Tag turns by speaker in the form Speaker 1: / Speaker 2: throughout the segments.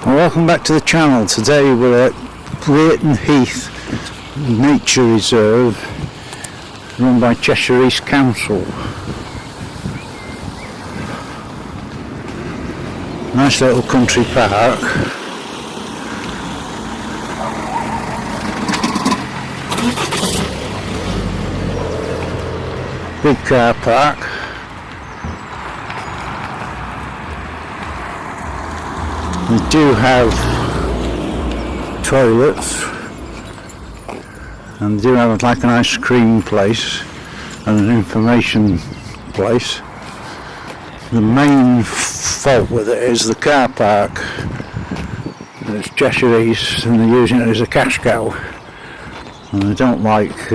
Speaker 1: Welcome back to the channel. Today we're at Brereton Heath Nature Reserve run by Cheshire East Council. Nice little country park. Big car park. We do have toilets, and we do have like an ice cream place and an information place. The main fault with it is the car park. It's Cheshire East and they're using it as a cash cow, and they don't like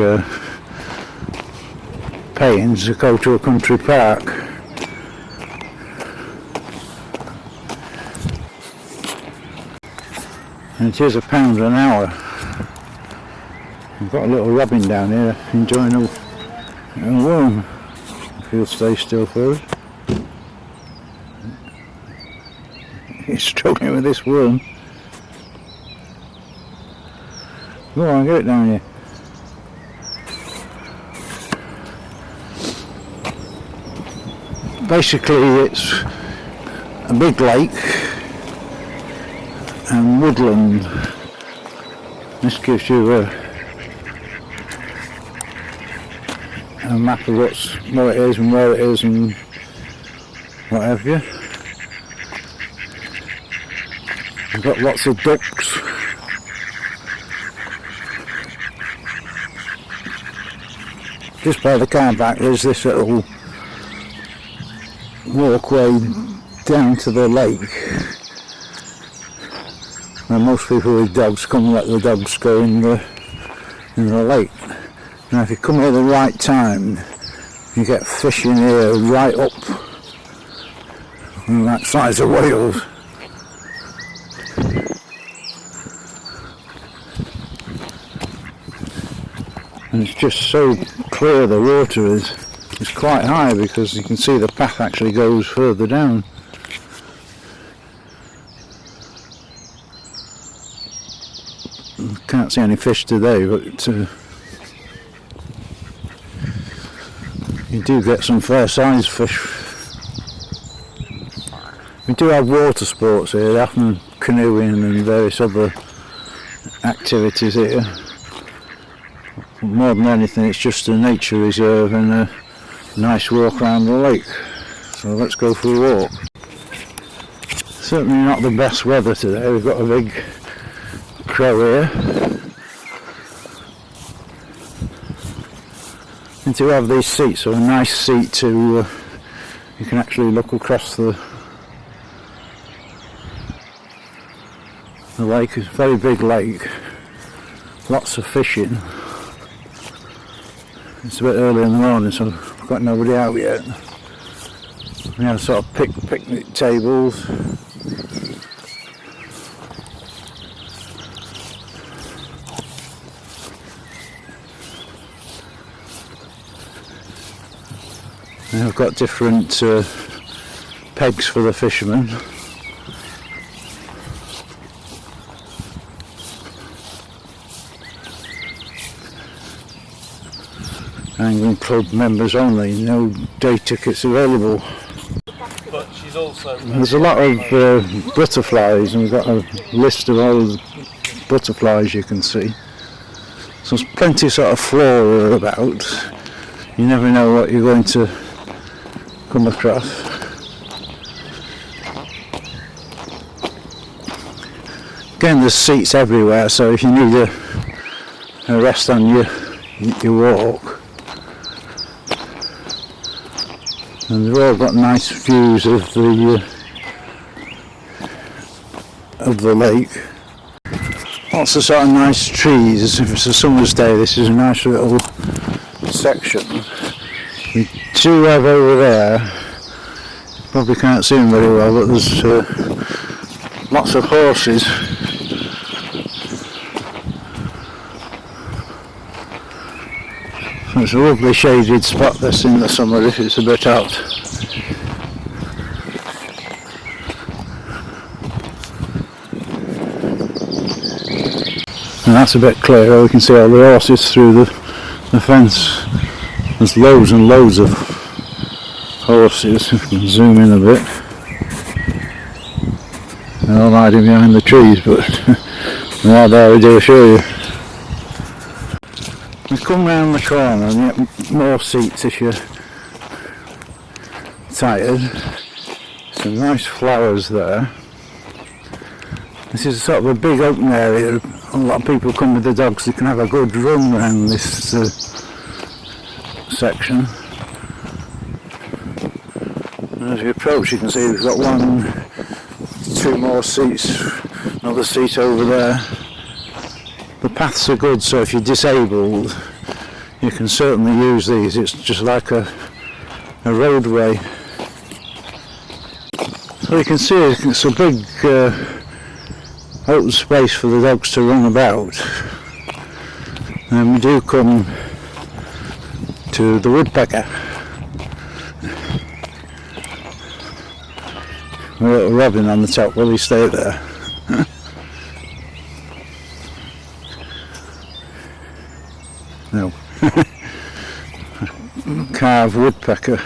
Speaker 1: paying to go to a country park. And it is £1 an hour. We've got a little robin down here enjoying a worm. If he'll stay still for us. He's struggling with this worm. Go on, get it down here. Basically it's a big lake and woodland. This gives you a map of what it is and where it is and what have you. We've got lots of ducks. Just by the car back there's this little walkway down to the lake. And most people with dogs come and let the dogs go in the lake. Now if you come at the right time, you get fish in here right up on that size of whales. And it's just so clear, the water is. It's quite high because you can see the path actually goes further down. Can't see any fish today, but you do get some fair sized fish. We do have water sports here, often canoeing and various other activities here. More than anything it's just a nature reserve and a nice walk around the lake. So let's go for a walk. Certainly not the best weather today, we've got a big crow here. And to have these seats, so a nice seat to you can actually look across the lake. It's a very big lake, lots of fishing. It's a bit early in the morning, so I've got nobody out yet. We have sort of picnic tables. And I've got different pegs for the fishermen. Angling club members only, no day tickets available.
Speaker 2: But she's also
Speaker 1: there's a lot of butterflies, and we've got a list of all the butterflies you can see. So there's plenty of sort of flora about. You never know what you're going to come across. Again, there's seats everywhere, so if you need a rest on your walk. And they've all got nice views of the lake. Lots of sort of nice trees. If it's a summer's day, this is a nice little section. We do have over there, probably can't see them very well, but there's lots of horses. So it's a lovely shaded spot this in the summer if it's a bit hot. And that's a bit clearer, we can see all the horses through the fence. There's loads and loads of horses, if we can zoom in a bit. They're all hiding behind the trees, but they are there, I do assure you. We come round the corner and get more seats if you're tired. Some nice flowers there. This is sort of a big open area. A lot of people come with the dogs, they can have a good run around this section. And as you approach, you can see we've got two more seats, another seat over there. The paths are good, so if you're disabled you can certainly use these. It's just like a roadway. So you can see it's a big open space for the dogs to run about. And we do come to the woodpecker. A little robin on the top, will he stay there? No. Carved woodpecker.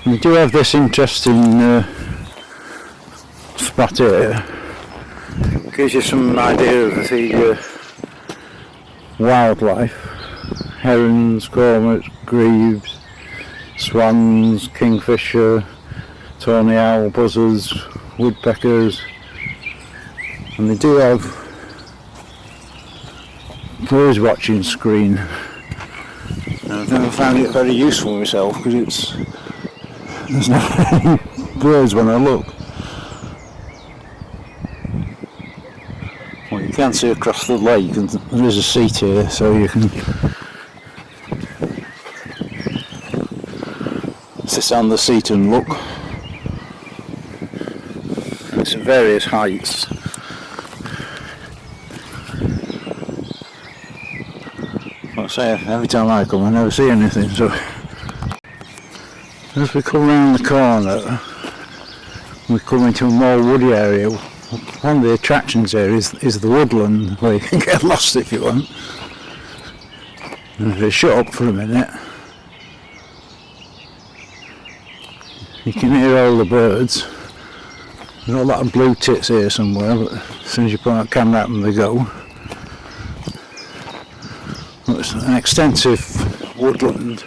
Speaker 1: We do have this interesting spot here. Gives you some idea of the wildlife. Herons, cormorants, grebes, swans, kingfisher, tawny owl, buzzards, woodpeckers, and they do have bird watching screen. I've never found it very useful myself because there's not any birds when I look. Well, you can see across the lake and there is a seat here, so you can sit on the seat and look. And it's at various heights. Like I say, every time I come I never see anything, so as we come round the corner we come into a more woody area. One of the attractions here is the woodland, where you can get lost if you want. And if you shut up for a minute you can hear all the birds. There's a lot of blue tits here somewhere, but as soon as you point a camera at them they go. Well, it's an extensive woodland.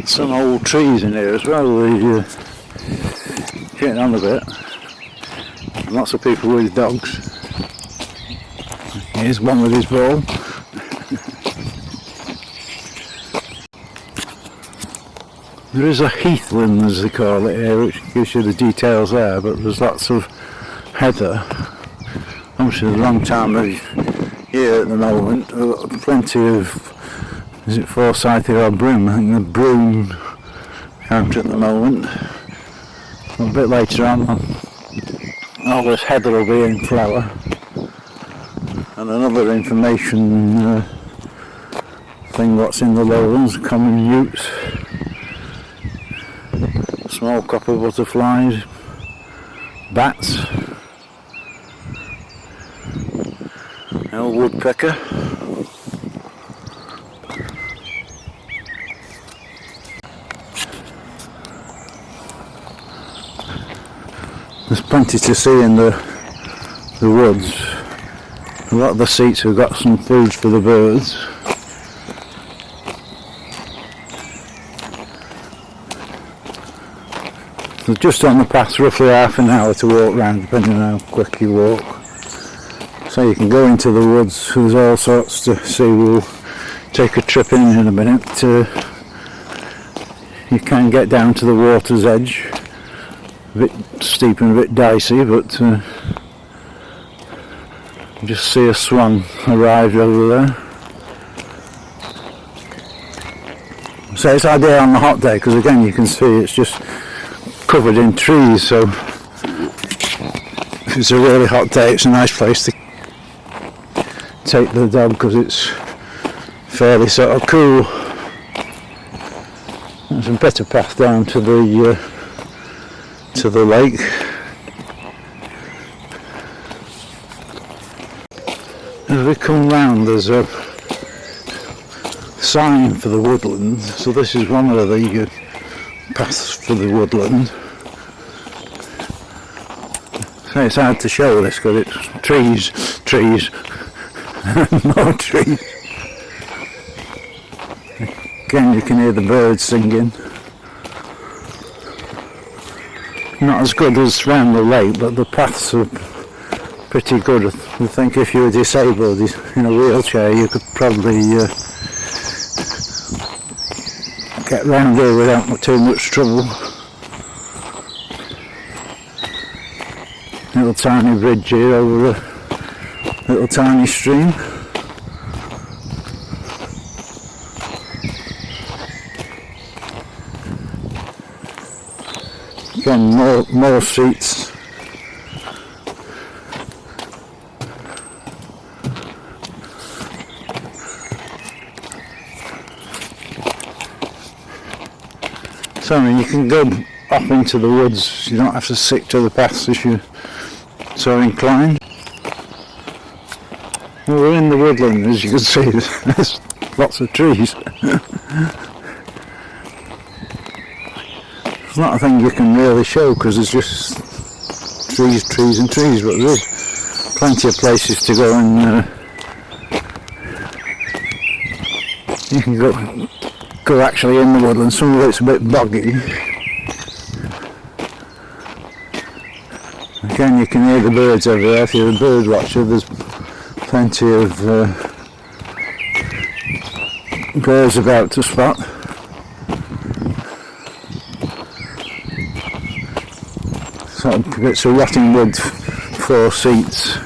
Speaker 1: Some old trees in here as well, they're getting on a bit. Lots of people with dogs. Here's one with his ball. There is a heathland, as they call it here, which gives you the details there, but there's lots of heather. Obviously the wrong time of year at the moment. Plenty of, is it forsythia or broom? I think the broom out at the moment. A bit later on all this heather will be in flower. And another information thing, what's in the lowlands, common newts, small copper butterflies, bats, old woodpecker. There's plenty to see in the woods. A lot of the seats have got some food for the birds. So just on the path, roughly half an hour to walk round, depending on how quick you walk. So you can go into the woods, there's all sorts to see. We'll take a trip in a minute. You can get down to the water's edge. A bit steep and a bit dicey, but just see a swan arrived over there. So it's ideal on a hot day because again you can see it's just covered in trees, so if it's a really hot day, it's a nice place to take the dog because it's fairly sort of cool. There's a better path down to the lake. As we come round, there's a sign for the woodland, so this is one of the paths for the woodland. So it's hard to show this because it's trees, more trees. Again, you can hear the birds singing. Not as good as round the lake, but the paths are pretty good. I think if you were disabled in a wheelchair, you could probably get round here without too much trouble. Little tiny bridge here over a little tiny stream. Again, more seats. So I mean, you can go off into the woods, you don't have to stick to the paths if you're so inclined. Well, we're in the woodland, as you can see, there's lots of trees. It's not a thing you can really show because there's just trees and trees, but there's plenty of places to go and you can go actually in the woodland. Some of it's a bit boggy. Again, you can hear the birds everywhere. If you're a bird watcher, there's plenty of birds about to spot. Sort of bits of rotting wood, 4 seats.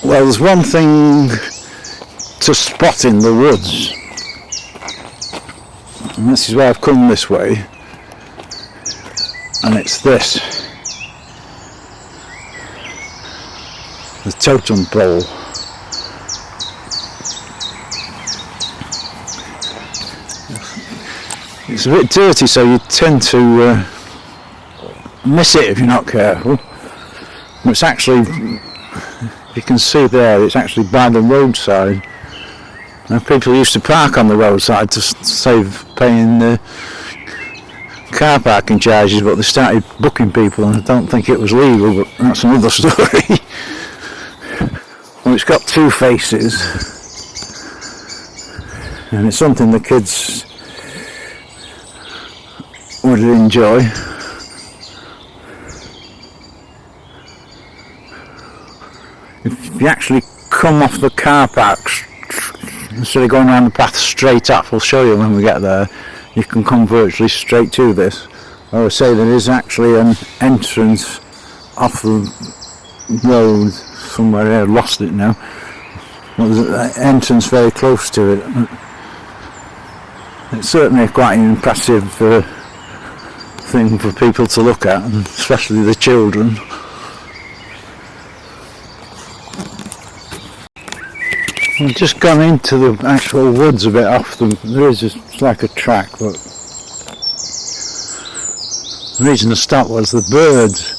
Speaker 1: Well, there's one thing to spot in the woods, and this is why I've come this way, and it's this, the totem pole. It's a bit dirty, so you tend to miss it if you're not careful. But it's actually, you can see there, it's actually by the roadside. Now, people used to park on the roadside to save paying the car parking charges, but they started booking people, and I don't think it was legal, but that's another story. Well, it's got 2 faces, and it's something the kids would enjoy. If you actually come off the car parks, instead of going around the path straight up, I'll show you when we get there, you can come virtually straight to this. I would say there is actually an entrance off the road somewhere here, I've lost it now. But there's an entrance very close to it. It's certainly quite an impressive thing for people to look at, and especially the children. We've just gone into the actual woods a bit off them. There is just like a track, but the reason I stopped was the birds.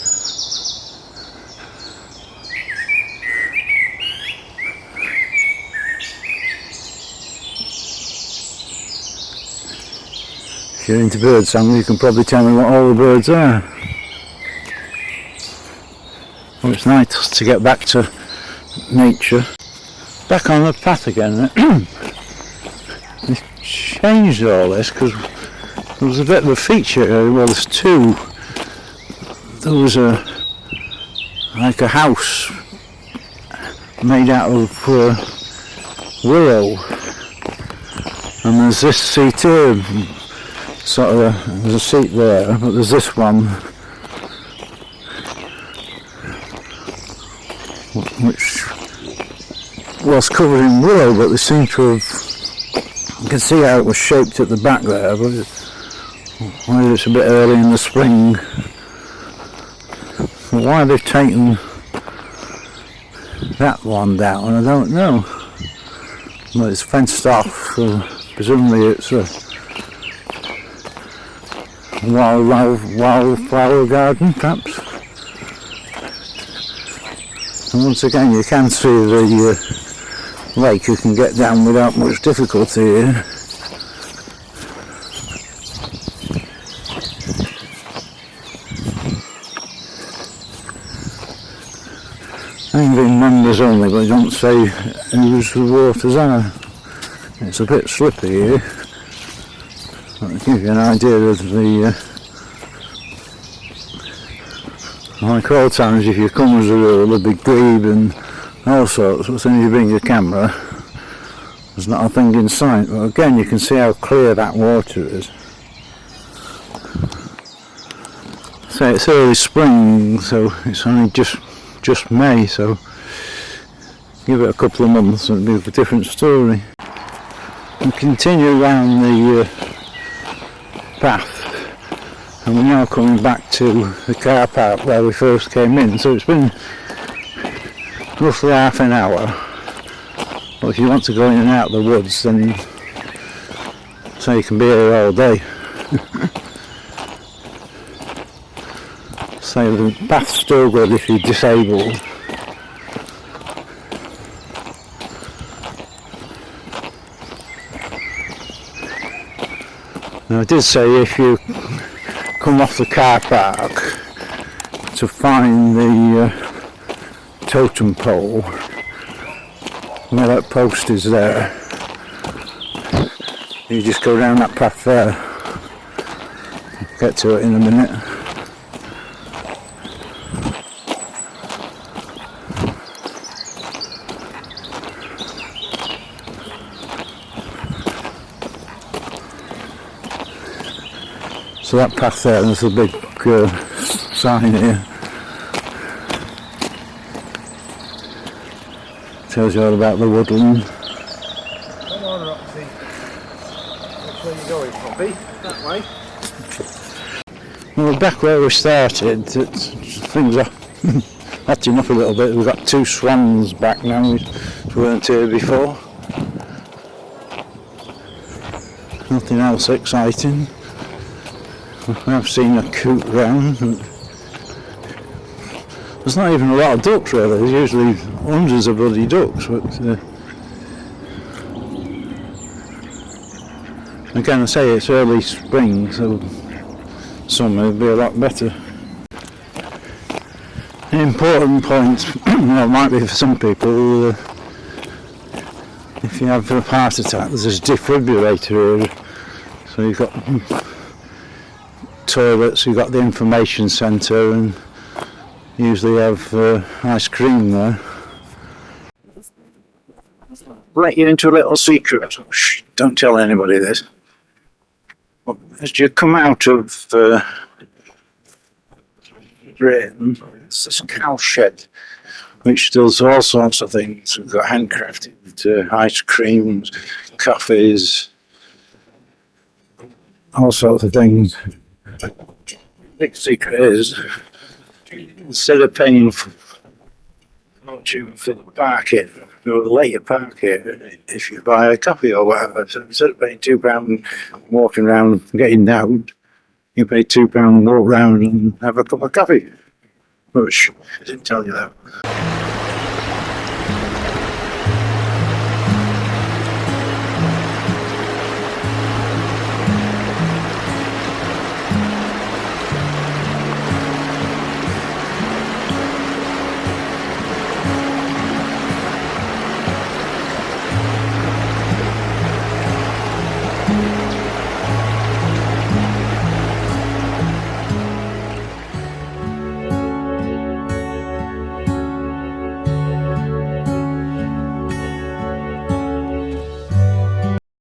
Speaker 1: If you're into bird sound, you can probably tell me what all the birds are. Well, it's nice to get back to nature. Back on the path again. They've changed all this because there was a bit of a feature here. Well, there's 2. There was like a house made out of willow, and there's this seat here. Sort of there's a seat there, but there's this one which was covered in willow, but they seem to have, you can see how it was shaped at the back there, but Whether it's a bit early in the spring. But why they've taken that one down, I don't know. Well, it's fenced off, so presumably it's a wildflower garden, perhaps. And once again, you can see the lake you can get down without much difficulty here. Angling members only, but don't say whose the waters are. It's a bit slippy here. I'll give you an idea of the like all times, if you come as a rule, there'll be grebe and all sorts, but as soon as you bring your camera, there's not a thing in sight. But again, you can see how clear that water is. So it's early spring, so it's only just May, so give it a couple of months and it'll be a different story. We continue around the path, and we're now coming back to the car park where we first came in, so it's been roughly half an hour. But if you want to go in and out of the woods, then so you can be here all day. So the path's still good if you're disabled. Now I did say if you come off the car park to find the totem pole, where that post is there, you just go down that path there. I'll get to it in a minute. So that path there's a big sign here. Tells you all about the woodland.
Speaker 2: Come on, Roxy. Which way are you going, Poppy? That way.
Speaker 1: Well, back where we started, things are letting up a little bit. We've got two swans back now, which weren't here before. Nothing else exciting. I've seen a coot round. There's not even a lot of ducks really, there's usually hundreds of bloody ducks, but again I say it's early spring, so summer will be a lot better. An important point, well it might be for some people, if you have a heart attack there's this defibrillator here, so you've got toilets, you've got the information centre, and usually have ice cream there. Let you into a little secret. Shh, don't tell anybody this. But as you come out of Brereton, it's this cow shed which does all sorts of things. We've got handcrafted ice creams, coffees, all sorts of things. Big secret is, instead of paying for the parking, they'll let you park here if you buy a coffee or whatever. So instead of paying £2 walking around and getting down, you pay £2 and walk round and have a cup of coffee. Which I didn't tell you that.